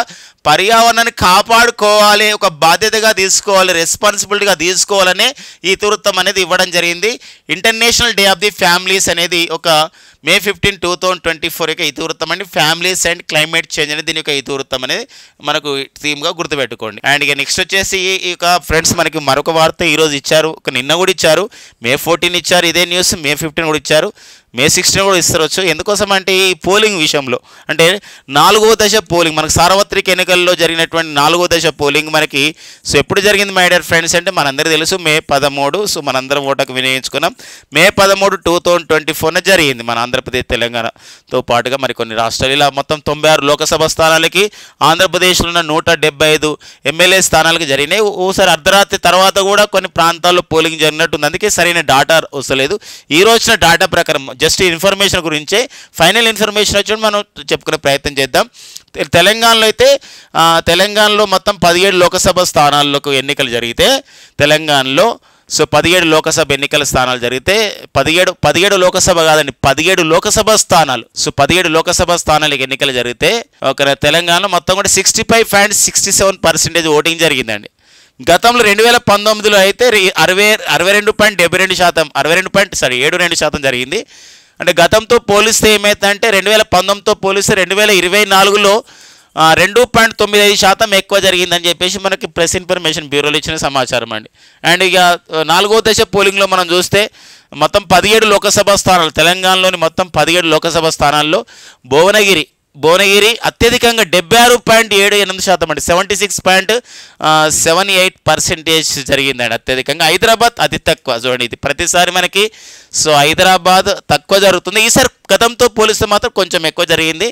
పర్యావరణాన్ని కాపాడుకోవాలి, ఒక బాధ్యతగా తీసుకోవాలి, రెస్పాన్సిబిలిటీగా తీసుకోవాలనే ఈ ఇతివృత్తం అనేది ఇవ్వడం జరిగింది. International day of the families అనేది ఒక మే 15, 2024 యొక్క ఇతివృత్తం అండి. ఫ్యామిలీస్ అండ్ క్లైమేట్ చేంజ్ అనేది దీని యొక్క ఇతివృత్తం అనేది మనకు థీమ్గా గుర్తుపెట్టుకోండి. అండ్ ఇక నెక్స్ట్ వచ్చేసి ఇక ఫ్రెండ్స్ మనకి మరొక వార్త ఈరోజు ఇచ్చారు, నిన్న కూడా ఇచ్చారు, మే 14 ఇచ్చారు ఇదే న్యూస్, మే 15 కూడా ఇచ్చారు, మే 16 కూడా ఇస్తారు. ఎందుకోసం అంటే ఈ పోలింగ్ విషయంలో, అంటే 4వ దశ పోలింగ్ మనకు సార్వత్రిక ఎన్నికల్లో జరిగినటువంటి 4వ దశ పోలింగ్ మనకి సో ఎప్పుడు జరిగింది మై డియర్ ఫ్రెండ్స్ అంటే మనందరికీ తెలుసు మే 13. సో మనందరం ఓటుకు వినియోగించుకున్నాం. మే 13, 2024 జరిగింది మన ఆంధ్రప్రదేశ్ తెలంగాణతో పాటుగా మరికొన్ని రాష్ట్రాలు. ఇలా మొత్తం 96 లోకసభ స్థానాలకి ఆంధ్రప్రదేశ్లో ఉన్న 175 ఎమ్మెల్యే స్థానాలకు జరిగినాయి. ఓసారి అర్ధరాత్రి తర్వాత కూడా కొన్ని ప్రాంతాల్లో పోలింగ్ జరిగినట్టుంది, అందుకే సరైన డాటా వస్తలేదు. ఈ రోజున డాటా ప్రకారం జస్ట్ ఇన్ఫర్మేషన్ గురించే, ఫైనల్ ఇన్ఫర్మేషన్ వచ్చి మనం చెప్పుకునే ప్రయత్నం చేద్దాం. తెలంగాణలో అయితే తెలంగాణలో మొత్తం 17 లోకసభ స్థానాలకు ఎన్నికలు జరిగితే తెలంగాణలో సో 17 లోకసభ ఎన్నికల స్థానాలు జరిగితే 17 లోకసభ కాదండి 17 లోకసభ స్థానాలు. సో 17 లోకసభ స్థానాలకు ఎన్నికలు జరిగితే ఒక తెలంగాణలో మొత్తం కూడా 65.67% ఓటింగ్ జరిగిందండి. గతంలో 2019లో అయితే 62.72% జరిగింది. అంటే గతంతో పోలిస్తే ఏమైతుందంటే 2019తో పోలిస్తే 2024లో 2.95% ఎక్కువ జరిగిందని చెప్పేసి మనకి ప్రెస్ ఇన్ఫర్మేషన్ బ్యూరోలో ఇచ్చిన సమాచారం అండి. అండ్ ఇక 4వ దశ పోలింగ్లో మనం చూస్తే మొత్తం 17 లోకసభ స్థానాలు, తెలంగాణలోని మొత్తం 17 లోకసభ స్థానాల్లో భువనగిరి అత్యధికంగా 76.78% అండి, 76.78% జరిగిందండి అత్యధికంగా. హైదరాబాద్ అతి తక్కువ. చూడండి, ఇది ప్రతిసారి మనకి సో హైదరాబాద్ తక్కువ జరుగుతుంది, ఈసారి గతంతో పోలిస్తే మాత్రం కొంచెం ఎక్కువ జరిగింది.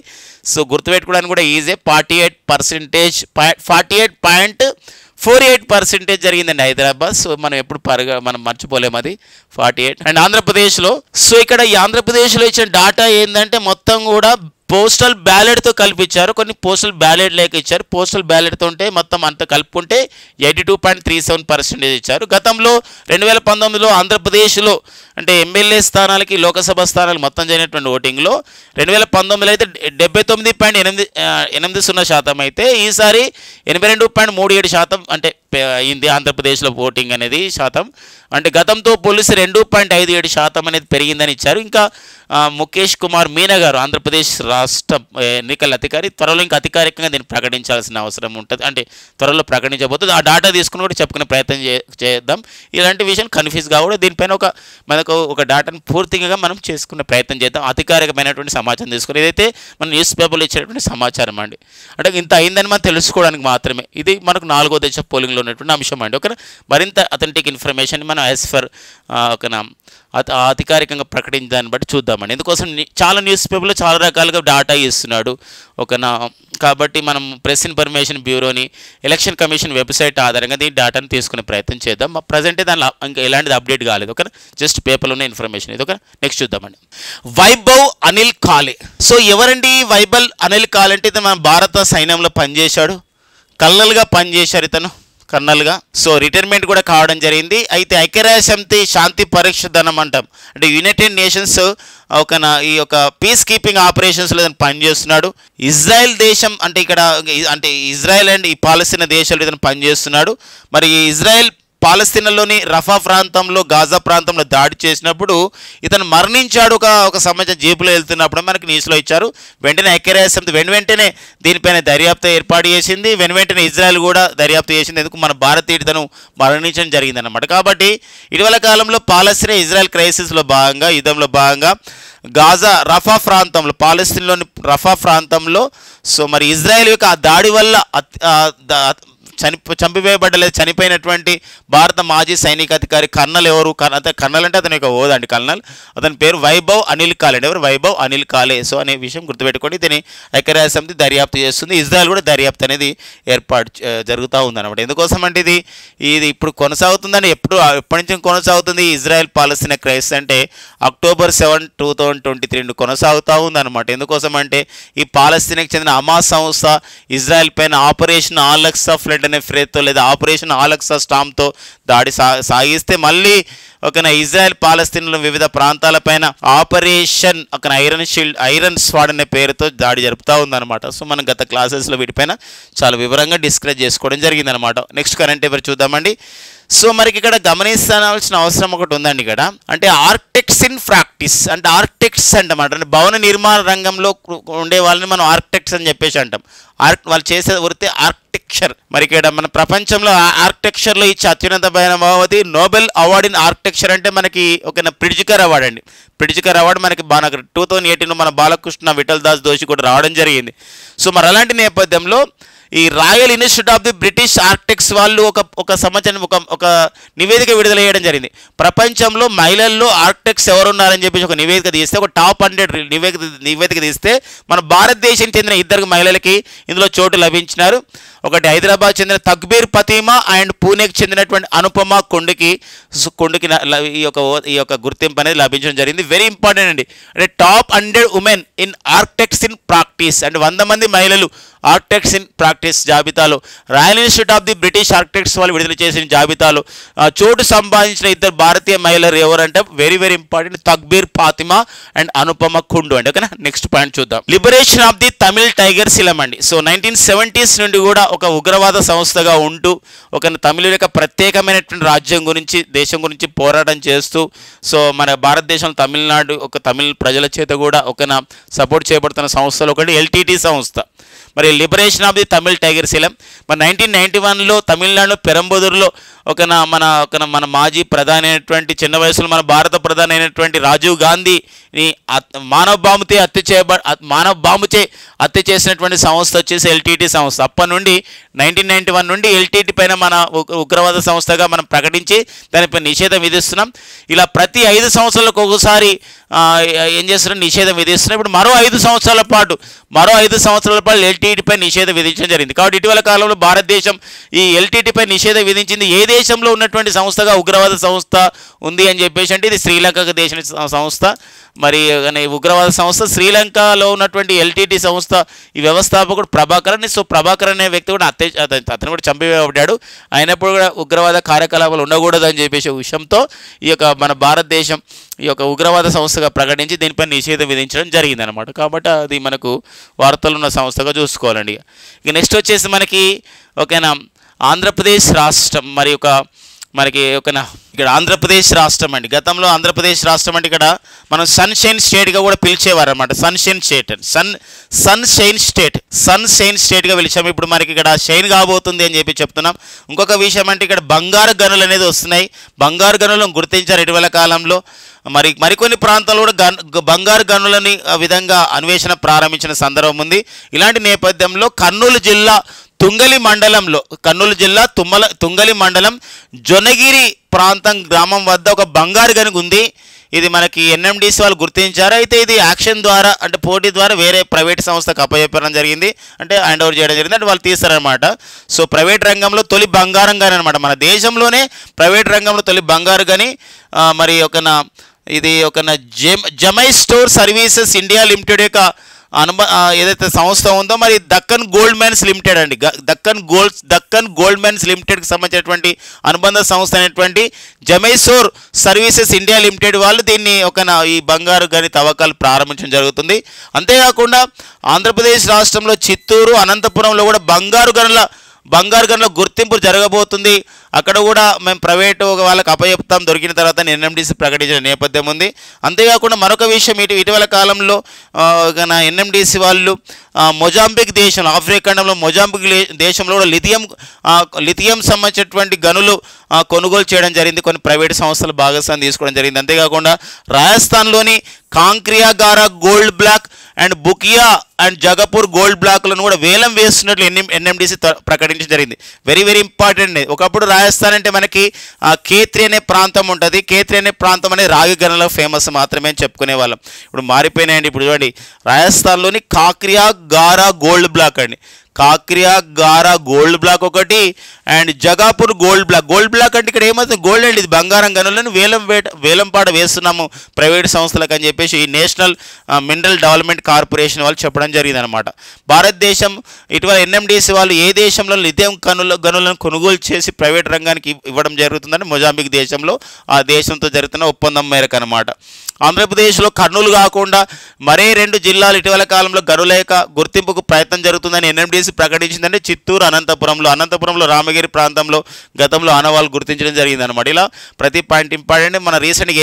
సో గుర్తుపెట్టుకోవడానికి కూడా ఈజీ. 48.48% జరిగిందండి హైదరాబాద్. సో మనం ఎప్పుడు మనం మర్చిపోలేము అది 48. అండ్ ఆంధ్రప్రదేశ్లో, సో ఇక్కడ ఈ ఆంధ్రప్రదేశ్లో ఇచ్చిన డాటా ఏంటంటే మొత్తం కూడా పోస్టల్ బ్యాలెట్తో కల్పించారు, కొన్ని పోస్టల్ బ్యాలెట్ లేక ఇచ్చారు. పోస్టల్ బ్యాలెట్తో ఉంటే మొత్తం అంతా కలుపుకుంటే 82.37% ఇచ్చారు. గతంలో 2019లో ఆంధ్రప్రదేశ్లో అంటే ఎమ్మెల్యే స్థానాలకి లోకసభ స్థానాలు మొత్తం జరిగినటువంటి ఓటింగ్లో 2019లో అయితే 79.80% అయితే ఈసారి 82.37% అంటే అయింది ఆంధ్రప్రదేశ్లో ఓటింగ్ అనేది శాతం. అంటే గతంతో పోలిస్తే 2.57% అనేది పెరిగిందని ఇచ్చారు. ఇంకా ముఖేష్ కుమార్ మీనా గారు, ఆంధ్రప్రదేశ్ రాష్ట్ర ఎన్నికల అధికారి, త్వరలో ఇంకా అధికారికంగా దీన్ని ప్రకటించాల్సిన అవసరం ఉంటుంది, అంటే త్వరలో ప్రకటించబోతుంది. ఆ డాటా తీసుకుని కూడా చెప్పుకునే ప్రయత్నం చేద్దాం. ఇలాంటి విషయం కన్ఫ్యూజ్ కాకూడదు. దీనిపైన మనకు ఒక డాటాను పూర్తిగా మనం చేసుకునే ప్రయత్నం చేద్దాం, అధికారికమైనటువంటి సమాచారం తీసుకుని. ఇదైతే మన న్యూస్ పేపర్లో ఇచ్చేటువంటి సమాచారం అండి. అంటే ఇంత అయిందని మనం తెలుసుకోవడానికి మాత్రమే. ఇది మనకు 4వ దశ పోలింగ్లో ఉన్నటువంటి అంశం అండి. ఓకేనా, మరింత అథెంటిక్ ఇన్ఫర్మేషన్ మనం యాజ్ ఫర్ ఓకేనా అధికారికంగా ప్రకటించిన దాన్ని బట్టి చూద్దామండి. ఎందుకోసం చాలా న్యూస్ పేపర్లో చాలా రకాలుగా డాటా ఇస్తున్నాడు ఓకేనా. కాబట్టి మనం ప్రెస్ ఇన్ఫర్మేషన్ బ్యూరోని, ఎలక్షన్ కమిషన్ వెబ్సైట్ ఆధారంగా దీని డాటాను తీసుకునే ప్రయత్నం చేద్దాం. ప్రజెంటే దానిలో ఇంకా ఎలాంటిది అప్డేట్ కాలేదు ఓకేనా, జస్ట్ పేపర్లో ఉన్న ఇన్ఫర్మేషన్ ఇది ఓకేనా. నెక్స్ట్ చూద్దామండి, వైభవ్ అనిల్ కాలే. సో ఎవరండి వైభవ్ అనిల్ కాలే అంటే ఇతను మన భారత సైన్యంలో పనిచేశాడు, కల్నల్గా పనిచేశారు ఇతను, కర్నల్గా. సో రిటైర్మెంట్ కూడా కావడం జరిగింది. అయితే ఐక్యరాజ్యసమితి శాంతి పరీక్ష ధనం అంటాం, అంటే యునైటెడ్ నేషన్స్ ఈ యొక్క పీస్ కీపింగ్ ఆపరేషన్స్లో ఇతను పనిచేస్తున్నాడు. ఇజ్రాయెల్ దేశం అంటే ఇక్కడ అంటే ఇజ్రాయెల్ అండ్ ఈ పాలస్తీనా దేశాలు ఇతను పనిచేస్తున్నాడు. మరి ఇజ్రాయెల్ పాలస్తీనాలోని రఫా ప్రాంతంలో, గాజా ప్రాంతంలో దాడి చేసినప్పుడు ఇతను మరణించాడు. ఒక సంబంధించిన జీపులో వెళ్తున్నప్పుడు మనకి న్యూస్లో ఇచ్చారు. వెంటనే ఐక్యరాజ్యసమితి వెంటనే దీనిపైన దర్యాప్తు ఏర్పాటు చేసింది. వెంటనే ఇజ్రాయెల్ కూడా దర్యాప్తు చేసింది. ఎందుకు మన భారతీయుడు తను మరణించడం జరిగిందన్నమాట. కాబట్టి ఇటీవల కాలంలో పాలస్తీనా ఇజ్రాయెల్ క్రైసిస్లో భాగంగా, యుద్ధంలో భాగంగా గాజా రఫా ప్రాంతంలో, పాలస్తీనాలోని రఫా ప్రాంతంలో సో మరి ఇజ్రాయెల్ యొక్క ఆ దాడి వల్ల చంపివేయబడ్డ లేదా చనిపోయినటువంటి భారత మాజీ సైనికాధికారి కర్నల్ ఎవరు, కర్నల్ అంటే అతని యొక్క హోదా అండి, కర్నల్. అతని పేరు వైభవ్ అనిల్ కాలే. ఎవరు? వైభవ్ అనిల్ కాలే. సో అనే విషయం గుర్తుపెట్టుకోండి. దీన్ని ఐక్యరాజ్యసమితి దర్యాప్తు చేస్తుంది. ఇజ్రాయెల్ కూడా దర్యాప్తు అనేది జరుగుతూ ఉందన్నమాట. ఎందుకోసం అంటే ఇది ఇప్పుడు కొనసాగుతుందని ఎప్పటి నుంచి కొనసాగుతుంది ఇజ్రాయెల్ పాలస్తీనా క్రైసిస్ అంటే అక్టోబర్ 7, 2023 కొనసాగుతూ ఉందన్నమాట. ఎందుకోసం అంటే ఈ పాలస్తీనాకి చెందిన హమాస్ సంస్థ ఇజ్రాయెల్ పైన ఆపరేషన్ ఆల్ అక్సా ఫ్లడ్ అనే ఫ్రేజ్తో లేదా ఆపరేషన్ ఆల్ అక్సా స్టామ్తో దాడి సాగిస్తే మళ్ళీ ఇజ్రాయెల్ పాలస్తీనాలో వివిధ ప్రాంతాలపైన ఆపరేషన్ ఐరన్ స్వాడ్ అనే పేరుతో దాడి జరుపుతూ ఉందన్నమాట. సో మనం గత క్లాసెస్లో వీటిపైన చాలా వివరంగా డిస్కస్ చేసుకోవడం జరిగిందనమాట. నెక్స్ట్ కరెంట్ అఫైర్ చూద్దామండి. సో మనకి ఇక్కడ గమనించాల్సిన అవసరం ఒకటి ఉందండి. ఇక్కడ అంటే ఆర్కిటెక్ట్స్ ఇన్ ప్రాక్టీస్ అంటే ఆర్కిటెక్ట్స్ అంటమాట, అంటే భవన నిర్మాణ రంగంలో ఉండే వాళ్ళని మనం ఆర్కిటెక్ట్స్ అని చెప్పేసి అంటాం. వాళ్ళు చేసే వృత్తి ఆర్కిటెక్చర్. మరి ఇక్కడ మన ప్రపంచంలో ఆర్కిటెక్చర్లో ఇచ్చే అత్యున్నతమైన బహుమతి నోబెల్ అవార్డ్ ఇన్ ఆర్కిటెక్చర్ అంటే మనకి ప్రిట్జ్కర్ అవార్డ్ అండి. ప్రిట్జ్కర్ అవార్డు మనకి 2018 మన బాలకృష్ణ విఠల్ దాస్ దోషి కూడా రావడం జరిగింది. సో మరి అలాంటి నేపథ్యంలో ఈ royal institute of the British architects వాళ్ళు ఒక సంవత్సరం ఒక నివేదిక విడుదల చేయడం జరిగింది. ప్రపంచంలో మహిళల్లో ఆర్కిటెక్ట్స్ ఎవరున్నారని చెప్పేసి ఒక నివేదిక తీస్తే, ఒక టాప్ 100 నివేదిక తీస్తే మన భారతదేశానికి చెందిన 2 మహిళలకి ఇందులో చోటు లభించినారు. ఒకటి హైదరాబాద్ చెందిన తక్బీర్ ఫతీమా అండ్ పూణేకి చెందినటువంటి అనుపమ కొండకి ఈ యొక్క గుర్తింపు అనేది లభించడం జరిగింది. వెరీ ఇంపార్టెంట్ అండి. అంటే top 100 women in architects in practice అంటే 100 మంది మహిళలు ఆర్కిటెక్ట్స్ ఇన్ ప్రాక్టీస్ జాబితాలో royal institute of the British architects వాళ్ళు విడుదల చేసిన జాబితాలో చోటు సంపాదించిన 2 భారతీయ మహిళలు ఎవరంటే very very important, Takbir Fatima and Anupama Kundu అండి. ఓకేనా, నెక్స్ట్ పాయింట్ చూద్దాం. Liberation of the Tamil tiger Eelam అండి. సో 1970s నుండి కూడా ఒక ఉగ్రవాద సంస్థగా ఉంటూ తమిళ యొక్క ప్రత్యేకమైనటువంటి రాజ్యం గురించి, దేశం గురించి పోరాటం చేస్తూ సో మన భారతదేశం తమిళనాడు తమిళ ప్రజల చేత కూడా సపోర్ట్ చేయబడుతున్న సంస్థలో ఒకటి ఎల్టీటీ సంస్థ. మరి liberation of the Tamil tiger Eelam. మరి 1991లో తమిళనాడులో పెరంబదూరులో మన మాజీ ప్రధాని అయినటువంటి చిన్న వయసులో మన భారత ప్రధాని అయినటువంటి రాజీవ్ గాంధీని మానవ బాంబుచే హత్య చేసినటువంటి సంస్థ వచ్చేసి ఎల్టీటీ సంస్థ. అప్పటి నుండి 1991 నుండి ఎల్టీటీ పైన మన ఉగ్రవాద సంస్థగా మనం ప్రకటించి దానిపై నిషేధం విధిస్తున్నాం. ఇలా ప్రతి 5 సంవత్సరాలకు ఒకసారి ఏం చేస్తున్నాం, నిషేధం విధిస్తున్నాం. ఇప్పుడు మరో 5 సంవత్సరాల పాటు ఎల్టీటీపై నిషేధం విధించడం జరిగింది. కాబట్టి ఇటీవల కాలంలో భారతదేశం ఈ ఎల్టీటీపై నిషేధం విధించింది. ఏ దేశంలో ఉన్నటువంటి సంస్థగా ఉగ్రవాద సంస్థ ఉంది అని చెప్పేసి అంటే ఇది శ్రీలంకకు దేశ సంస్థ. మరి ఉగ్రవాద సంస్థ శ్రీలంకలో ఉన్నటువంటి ఎల్టీటీ సంస్థ ఈ వ్యవస్థాపకుడు ప్రభాకరన్. సో ప్రభాకరన్ అనే వ్యక్తి కూడా అతను కూడా చంపివేయబడ్డాడు. అయినప్పుడు కూడా ఉగ్రవాద కార్యకలాపాలు ఉండకూడదు అని చెప్పేసి విషయంతో ఈ యొక్క మన భారతదేశం ఈ యొక్క ఉగ్రవాద సంస్థగా ప్రకటించి దీనిపై నిషేధం విధించడం జరిగిందనమాట. కాబట్టి అది మనకు వార్తలు ఉన్న సంస్థగా చూసుకోవాలండి. ఇక నెక్స్ట్ వచ్చేసి మనకి ఓకేనా ఆంధ్రప్రదేశ్ రాష్ట్రం మనకి ఇక్కడ ఆంధ్రప్రదేశ్ రాష్ట్రం అండి. గతంలో ఆంధ్రప్రదేశ్ రాష్ట్రం అంటే ఇక్కడ మనం సన్షైన్ స్టేట్గా కూడా పిలిచేవారు అనమాట. సన్షైన్ స్టేట్గా పిలిచాము. ఇప్పుడు మనకి ఇక్కడ షైన్ కాబోతుంది అని చెప్పి చెప్తున్నాం. ఇంకొక విషయం అంటే ఇక్కడ బంగారు గనులు అనేది వస్తున్నాయి. బంగారు గనులను గుర్తించారు ఇటీవల కాలంలో. మరికొన్ని ప్రాంతాల్లో కూడా బంగారు గనులని విధంగా అన్వేషణ ప్రారంభించిన సందర్భం ఉంది. ఇలాంటి నేపథ్యంలో కర్నూలు జిల్లా తుంగలి మండలం జొన్నగిరి ప్రాంతం గ్రామం వద్ద ఒక బంగారు గనుగు ఉంది. ఇది మనకి ఎన్ఎండిసి వాళ్ళు గుర్తించారు. అయితే ఇది యాక్షన్ ద్వారా అంటే పోటీ ద్వారా వేరే ప్రైవేట్ సంస్థకు అప్పచెప్పడం జరిగింది, అంటే హ్యాండ్ ఓవర్ చేయడం జరిగింది, అంటే వాళ్ళు తీస్తారనమాట. సో ప్రైవేట్ రంగంలో తొలి బంగారం గని అనమాట. మన దేశంలోనే ప్రైవేట్ రంగంలో తొలి బంగారు గని. మరి ఇది జమై స్టోర్ సర్వీసెస్ ఇండియా లిమిటెడ్ యొక్క ఏదైతే సంస్థ ఉందో మరి దక్కన్ గోల్డ్ మైన్స్ లిమిటెడ్ అండి. దక్కన్ గోల్డ్ మైన్స్ లిమిటెడ్కి సంబంధించినటువంటి అనుబంధ సంస్థ అయినటువంటి జమైసోర్ సర్వీసెస్ ఇండియా లిమిటెడ్ వాళ్ళు దీన్ని ఈ బంగారు గని తవ్వకాలు ప్రారంభించడం జరుగుతుంది. అంతేకాకుండా ఆంధ్రప్రదేశ్ రాష్ట్రంలో చిత్తూరు, అనంతపురంలో కూడా బంగారు గనుల గుర్తింపు జరగబోతుంది. అక్కడ కూడా మేము ప్రైవేటు వాళ్ళకి అప్పచెప్తాం దొరికిన తర్వాత ఎన్ఎండిసి ప్రకటించిన నేపథ్యం ఉంది. అంతేకాకుండా మరొక విషయం ఇటీవల కాలంలో ఎన్ఎండిసి వాళ్ళు మొజాంబిక్ దేశంలో ఆఫ్రికా ఖండంలో మొజాంబిక్ దేశంలో కూడా లిథియం సంబంధించినటువంటి గనులు కొనుగోలు చేయడం జరిగింది. కొన్ని ప్రైవేట్ సంస్థలు భాగస్వామ్యం తీసుకోవడం జరిగింది. అంతేకాకుండా రాజస్థాన్లోని Kankriyagara gold block and Bukiya and Jagpur gold బ్లాక్లను కూడా వేలం వేస్తున్నట్లు ఎన్ఎండిసి ప్రకటించడం జరిగింది. Very very important. ఒకప్పుడు రాజస్థాన్ అంటే మనకి కేత్రి అనే ప్రాంతం ఉంటుంది. కేత్రి అనే ప్రాంతం అనేది రాగి గనులకు ఫేమస్ మాత్రమే చెప్పుకునే వాళ్ళం. ఇప్పుడు మారిపోయినాయండి. ఇప్పుడు చూడండి, రాజస్థాన్లోని కాక్రియాగారా గోల్డ్ బ్లాక్ అండి. కాక్రియాగారా గోల్డ్ బ్లాక్ ఒకటి అండ్ జగాపూర్ గోల్డ్ బ్లాక్ అంటే ఇక్కడ ఏమవుతుంది, గోల్డ్ అండి, ఇది బంగారం గనులను వేలంపాట వేస్తున్నాము ప్రైవేట్ సంస్థలకు అని చెప్పేసి ఈ నేషనల్ మినరల్ డెవలప్మెంట్ కార్పొరేషన్ వాళ్ళు చెప్పడం జరిగింది అనమాట. భారతదేశం ఇటీవల ఎన్ఎండిసి వాళ్ళు ఏ దేశంలో లిథియం గనులను కొనుగోలు చేసి ప్రైవేట్ రంగానికి ఇవ్వడం జరుగుతుందని మొజాంబిక్ దేశంలో ఆ దేశంతో జరుగుతున్న ఒప్పందం మేరకు అనమాట. ఆంధ్రప్రదేశ్లో కర్నూలు కాకుండా మరే 2 జిల్లాలు ఇటీవల కాలంలో గనుల యొక్క గుర్తింపుకు ప్రయత్నం జరుగుతుందని ఎన్ఎండిసి ప్రకటించిందంటే చిత్తూరు, అనంతపురంలో రామగిరి ప్రాంతంలో గతంలో ఆనవాళ్ళు గుర్తించడం జరిగింది అనమాట. ఇలా ప్రతి పాయింట్ ఇంపార్టెంట్. మన రీసెంట్గా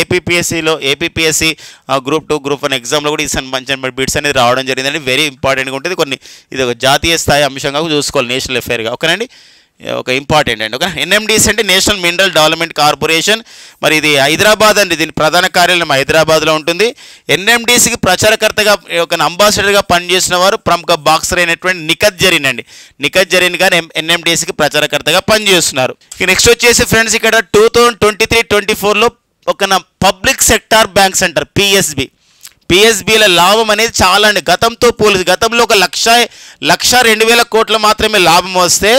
ఏపీపీఎస్సీ గ్రూప్ 2, గ్రూప్ 1 ఎగ్జామ్లో కూడా ఈ సంబంధించిన బిట్స్ అనేది రావడం జరిగిందండి. వెరీ ఇంపార్టెంట్గా ఉంటుంది. ఇది ఒక జాతీయ స్థాయి అంశంగా చూసుకోవాలి, నేషనల్ అఫేర్గా. ఓకేనండి, ఒక ఇంపార్టెంట్ అండి. ఓకే, ఎన్ఎండిసి అంటే నేషనల్ మినరల్ డెవలప్మెంట్ కార్పొరేషన్. మరి ఇది హైదరాబాద్ అండి, దీని ప్రధాన కార్యాలయం హైదరాబాద్లో ఉంటుంది. ఎన్ఎండిసికి ప్రచారకర్తగా అంబాసిడర్గా పనిచేసిన వారు ప్రముఖ బాక్సర్ అయినటువంటి నిఖత్ జరీన్ గారు ఎన్ఎండిసికి ప్రచారకర్తగా పనిచేస్తున్నారు. నెక్స్ట్ వచ్చేసి ఫ్రెండ్స్ ఇక్కడ 2023-24లో పబ్లిక్ సెక్టార్ బ్యాంక్స్ అంటారు పిఎస్బిల లాభం అనేది చాలా అండి. గతంలో 1,02,000 కోట్ల మాత్రమే లాభం వస్తే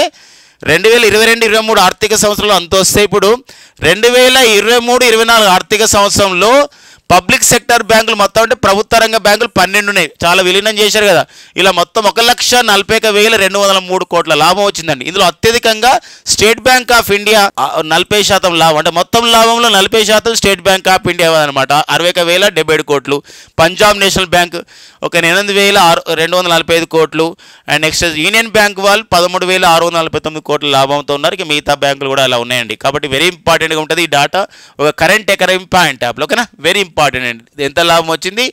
2022-23 ఆర్థిక సంవత్సరంలో అంత వస్తే ఇప్పుడు 2023-24 ఆర్థిక సంవత్సరంలో పబ్లిక్ సెక్టర్ బ్యాంకులు మొత్తం అంటే ప్రభుత్వ రంగ బ్యాంకులు 12 ఉన్నాయి. చాలా విలీనం చేశారు కదా. ఇలా మొత్తం 1,41,203 కోట్ల లాభం వచ్చిందండి. ఇందులో అత్యధికంగా స్టేట్ బ్యాంక్ ఆఫ్ ఇండియా 40% లాభం, అంటే మొత్తం లాభంలో 40% స్టేట్ బ్యాంక్ ఆఫ్ ఇండియా అనమాట, 61,077 కోట్లు. పంజాబ్ నేషనల్ బ్యాంక్ 8,245 కోట్లు. అండ్ నెక్స్ట్ యూనియన్ బ్యాంక్ వాళ్ళు 13,649 కోట్ల లాభంతో ఉన్నారు. ఇక మిగతా బ్యాంకులు కూడా అలా ఉన్నాయండి. కాబట్టి వెరీ ఇంపార్టెంట్గా ఉంటుంది ఈ డాటా, ఒక కరెంట్ ఎకనామీ పాయింట్ యాప్లో. ఓకేనా, వెరీ ఇంపార్టెంట్. ఇంపార్టెంట్ అండి. ఎంత లాభం వచ్చింది,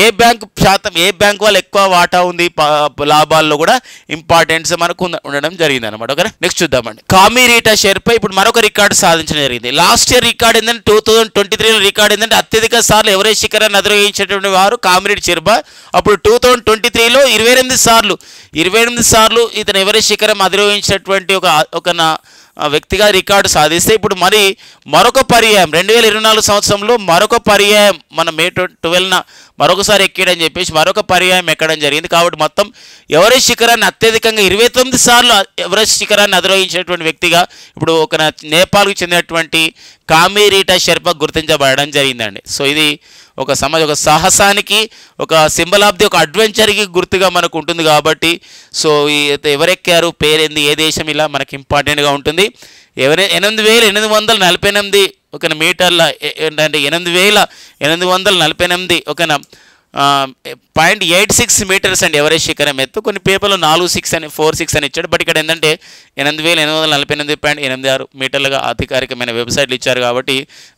ఏ బ్యాంక్ శాతం, ఏ బ్యాంక్ వాళ్ళు ఎక్కువ వాటా ఉంది లాభాల్లో కూడా ఇంపార్టెన్స్ మనకు ఉండడం జరిగింది అనమాట. ఓకే, నెక్స్ట్ చూద్దామండి. కామి రీటా షేర్పై ఇప్పుడు మరొక రికార్డు సాధించడం జరిగింది. లాస్ట్ ఇయర్ రికార్డ్ ఏంటంటే 2023లో రికార్డ్ ఏంటంటే అత్యధిక సార్లు ఎవరెస్ట్ శిఖరాన్ని అధిరోహించినటువంటి వారు కామిరెడ్డి షెర్పా. అప్పుడు 2023లో 28 సార్లు ఇతను ఎవరెస్ట్ శిఖరం అధిరోహించినటువంటి ఒక వ్యక్తిగా రికార్డు సాధిస్తే, ఇప్పుడు మరి మరొక పర్యాయం 2024 సంవత్సరంలో మరొక పర్యాయం మన మే 12న మరొకసారి ఎక్కాడని చెప్పేసి మరొక పర్యాయం ఎక్కడం జరిగింది. కాబట్టి మొత్తం ఎవరెస్ట్ శిఖరాన్ని అత్యధికంగా 29 సార్లు ఎవరెస్ట్ శిఖరాన్ని అధిరోహించినటువంటి వ్యక్తిగా ఇప్పుడు ఒక నేపాల్కు చెందినటువంటి కామి రీటా షెర్పా గుర్తించబడడం జరిగిందండి. సో ఇది ఒక ఒక సాహసానికి, ఒక సింబల్ ఆఫ్ ది ఒక అడ్వెంచర్కి గుర్తుగా మనకు ఉంటుంది. కాబట్టి సో ఎవరెక్కారు, పేరేంది, ఏ దేశం, ఇలా మనకి ఇంపార్టెంట్గా ఉంటుంది. 8,848 ఒక మీటర్ల ఏంటంటే 8,848 ఒక 0.86 మీటర్స్ అండి ఎవరెస్ట్ శిఖరం ఎత్తు. కొన్ని పేపర్లో 46 అని ఇచ్చాడు. బట్ ఇక్కడ ఏంటంటే 8,848.86 మీటర్లుగా అధికారికమైన వెబ్సైట్లు ఇచ్చారు. కాబట్టి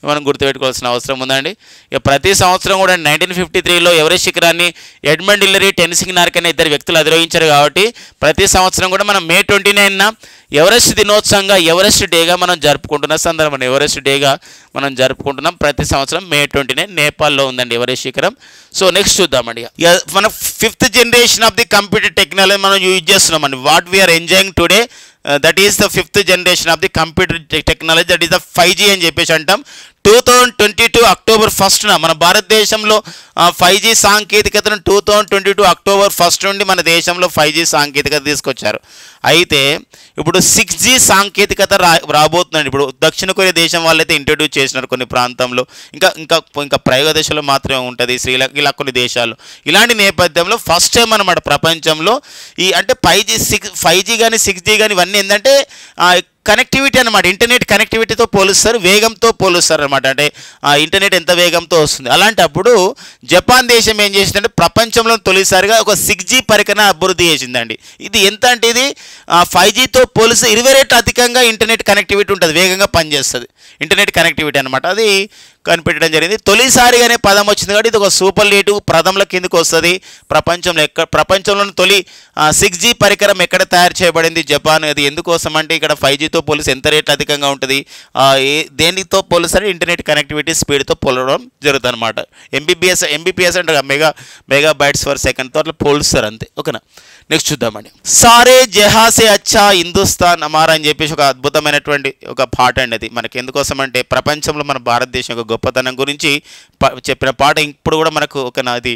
మనం గుర్తుపెట్టుకోవాల్సిన అవసరం ఉందండి. ఇక ప్రతి సంవత్సరం కూడా 1953లో ఎవరెస్ట్ శిఖరాన్ని ఎడ్మండ్ హిల్లరీ, టెన్సింగ్ నార్క్ అనే ఇద్దరు వ్యక్తులు అధిరోహించారు. కాబట్టి ప్రతి సంవత్సరం కూడా మనం మే 29న ఎవరెస్ట్ దినోత్సవంగా, ఎవరెస్ట్ డేగా మనం జరుపుకుంటున్న సందర్భం, ఎవరెస్ట్ డేగా మనం జరుపుకుంటున్నాం. ప్రతి సంవత్సరం మే 29 నేపాల్లో ఉందండి ఎవరెస్ట్ శిఖరం. సో నెక్స్ట్ చూద్దామండి. మన 5th generation of the computer technology మనం యూజ్ చేస్తున్నామండి. What we're enjoying today, that is the 5th generation of the computer technology, that is the 5G అని చెప్పేసి అంటాం. 2022 అక్టోబర్ 1న మన భారతదేశంలో 5G సాంకేతికతను 2022 అక్టోబర్ 1 నుండి మన దేశంలో 5G సాంకేతికత తీసుకొచ్చారు. అయితే ఇప్పుడు 6G సాంకేతికత రాబోతుందండి. ఇప్పుడు దక్షిణ కొరియా దేశం వాళ్ళైతే ఇంట్రడ్యూస్ చేసినారు కొన్ని ప్రాంతంలో, ఇంకా ప్రయోగ దేశంలో మాత్రమే ఉంటుంది, శ్రీలంక, ఇలా కొన్ని దేశాలు. ఇలాంటి నేపథ్యంలో ఫస్ట్ టైం అనమాట ప్రపంచంలో ఈ అంటే 5G కానీ 6G కానీ ఇవన్నీ ఏంటంటే కనెక్టివిటీ అనమాట, ఇంటర్నెట్ కనెక్టివిటీతో పోలుస్తారు, వేగంతో పోలుస్తారు అనమాట. అంటే ఇంటర్నెట్ ఎంత వేగంతో వస్తుంది. అలాంటప్పుడు జపాన్ దేశం ఏం చేసిందంటే ప్రపంచంలో తొలిసారిగా ఒక 6G పరికరం అభివృద్ధి చేసిందండి. ఇది ఎంత అంటే ఇది 5Gతో పోలిస్తే 20 రెట్లు అధికంగా ఇంటర్నెట్ కనెక్టివిటీ ఉంటుంది, వేగంగా పనిచేస్తుంది ఇంటర్నెట్ కనెక్టివిటీ అనమాట. అది కనిపెట్టడం జరిగింది. తొలిసారిగానే పదం వచ్చింది కాబట్టి ఇది ఒక సూపర్లేటివ్ ప్రథంల కిందకు వస్తుంది. ప్రపంచంలోని తొలి 6G పరికరం ఎక్కడ తయారు చేయబడింది, జపాన్. అది ఎందుకోసం అంటే ఇక్కడ 5Gతో పోలిసి ఎంత రేట్లు అధికంగా ఉంటుంది, దేనితో పోలిస్తే ఇంటర్నెట్ కనెక్టివిటీ స్పీడ్తో పోలడం జరుగుతుంది అనమాట. ఎంబీపీఎస్ అంటే మెగాబైట్స్ పర్ సెకండ్తో అట్లా పోలుస్తారు అంతే. ఓకేనా, నెక్స్ట్ చూద్దామండి. సారే జహాసే అచ్చా హిందుస్థాన్ అమారా అని చెప్పేసి ఒక అద్భుతమైనటువంటి ఒక పాట అండి. అది మనకి ఎందుకోసం అంటే ప్రపంచంలో మన భారతదేశం యొక్క గొప్పతనం గురించి చెప్పిన పాట. ఇప్పుడు కూడా మనకు ఒక అది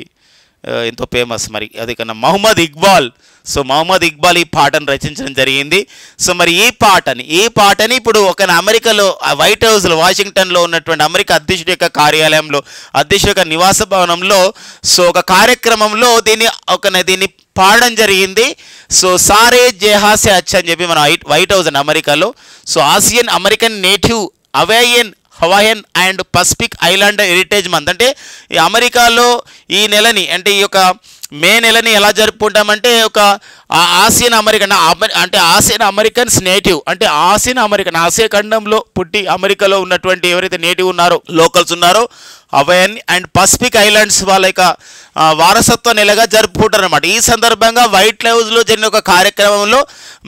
ఎంతో ఫేమస్. మరి అది కన్నా మహమ్మద్ ఇక్బాల్. సో మహమ్మద్ ఇక్బాల్ ఈ పాటను రచించడం జరిగింది. సో మరి ఈ పాటని ఇప్పుడు ఒక అమెరికాలో వైట్ హౌస్లో వాషింగ్టన్లో ఉన్నటువంటి అమెరికా అధ్యక్షుడి యొక్క కార్యాలయంలో, అధ్యక్షుడి యొక్క నివాస భవనంలో సో ఒక కార్యక్రమంలో దీన్ని పాడడం జరిగింది. సో సారే జహాసే అచ్చా అని చెప్పి మన వైట్ హౌస్ అండి అమెరికాలో. So Asian American native Hawaiian and Pacific island heritage month అంటే ఈ అమెరికాలో ఈ నెలని అంటే ఈ యొక్క మే నెలని ఎలా జరుపుకుంటామంటే ఒక ఆసియన్ అమెరికన్స్ నేటివ్ అంటే ఆసియా ఖండంలో పుట్టి అమెరికాలో ఉన్నటువంటి ఎవరైతే నేటివ్ ఉన్నారో, లోకల్స్ ఉన్నారో, హవాయన్ అండ్ పసిఫిక్ ఐలాండ్స్ వాళ్ళ యొక్క వారసత్వ నెలగా జరుపుకుంటారు అనమాట. ఈ సందర్భంగా వైట్ హౌస్లో జరిగిన ఒక కార్యక్రమంలో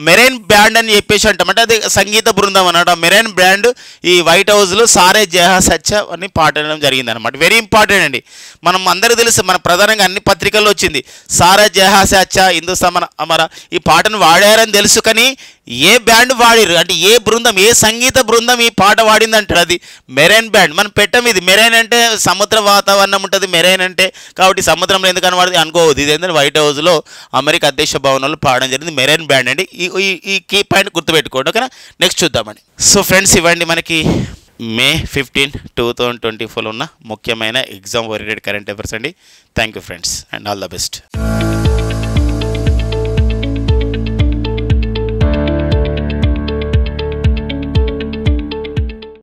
మెరైన్ బ్యాండ్ అని చెప్పేసి అంటామంటే అది సంగీత బృందం అన్నమాట. మెరైన్ బ్యాండ్ ఈ వైట్ హౌస్లో సారే జహాసే అచ్చా అని పాడడం జరిగింది అనమాట. వెరీ ఇంపార్టెంట్ అండి. మనం అందరికీ తెలుసు, మన ప్రధానంగా అన్ని పత్రికల్లో వచ్చింది సారే జహాసే అచ్చా హిందుస్థాన్ అమరా. ఈ పాటను వాడారని తెలుసు, కానీ ఏ బ్యాండ్ వాడిరు అంటే ఏ బృందం, ఏ సంగీత బృందం ఈ పాట వాడింది అంటారు. అది మెరైన్ బ్యాండ్. మనం పెట్టం ఇది మెరైన్ అంటే సముద్ర వాతావరణం ఉంటుంది మెరైన్ అంటే, కాబట్టి సముద్రంలో ఎందుకని వాడిది అనుకోవద్దు. ఇది ఏంటంటే వైట్ హౌస్లో అమెరికా అధ్యక్ష భవనంలో పాడడం జరిగింది. మెరైన్ బ్యాండ్ అండి. ఈ కీ పాయింట్ గుర్తుపెట్టుకోండి. ఓకేనా, నెక్స్ట్ చూద్దామండి. సో ఫ్రెండ్స్, ఇవ్వండి మనకి మే 15, 2024లో ఉన్న ముఖ్యమైన ఎగ్జామ్ ఓరియంటెడ్ కరెంట్ అఫైర్స్ అండి. Thank you friends and all the best.